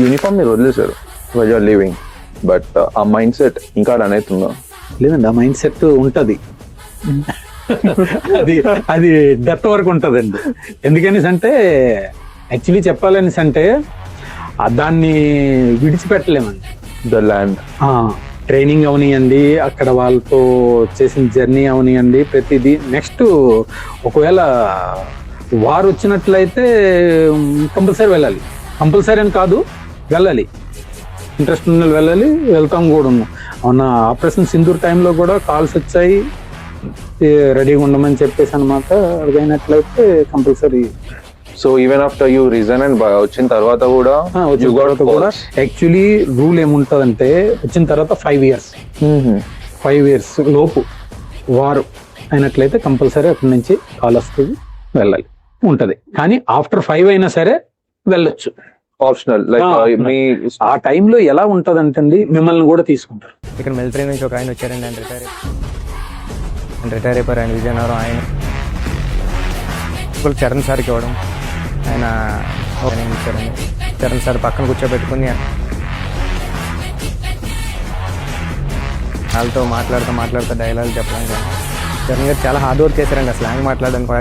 Uniform మీరు వదిలేశారు well you're living, but ఆ మైండ్ సెట్ ఇంకా రన్ అవుతుందా? లేదండి, ఆ మైండ్ సెట్ ఉంటది. అది అది డెత్ వరకు ఉంటదండి. ఎందుకనేసి అంటే యాక్చువల్లీ చెప్పాలనేసి అంటే దాన్ని విడిచిపెట్టలేమండి. ద ల్యాండ్ ట్రైనింగ్ అవనియండి, అక్కడ వాళ్ళతో చేసిన జర్నీ అవనియండి, ప్రతిదీ. నెక్స్ట్ ఒకవేళ వారు వచ్చినట్లయితే కంపల్సరీ వెళ్ళాలి. కంపల్సరీ అని కాదు, వెళ్ళాలి. ఇంట్రెస్ట్ ఉన్న వాళ్ళు వెళ్ళాలి, వెళ్తాం కూడా ఉన్నాం. అవునా, ఆపరేషన్ సింధూర్ టైంలో కూడా కాల్స్ వచ్చాయి, రెడీగా ఉండమని చెప్పేసి అనమాట. అడిగినట్లయితే compulsory. So even after you resign and వచ్చిన తర్వాత కూడా వచ్చిన తర్వాత కూడా యాక్చువల్లీ రూల్ ఏముంటుందంటే వచ్చిన తర్వాత 5 years 5 years లోపు వారు అయినట్లయితే కంపల్సరీ అక్కడి నుంచి కాల్ వస్తుంది, వెళ్ళాలి ఉంటది. కానీ ఆఫ్టర్ 5 అయినా సరే వెళ్ళొచ్చు, ఆప్షనల్. లైక్ మీ ఆ టైంలో ఎలా ఉంటదంటే మిమ్మల్ని కూడా తీసుకుంటారు. ఇక్కడ మిలిటరీ నుంచి ఒక ఆయన వచ్చారండి, ఆయన రిటైర్ అయిపోయారు. ఆయన విజయనగరం, ఆయన చరణ్ సార్కి ఇవ్వడం, ఆయన ఇచ్చారండి. చరణ్ సార్ పక్కన కూర్చోబెట్టుకుని వాళ్ళతో మాట్లాడుతూ డైలాగ్ చెప్పడం. చరణ్ గారు చాలా హార్డ్ వర్క్ చేశారండి, అసలు ఆయన మాట్లాడడానికి.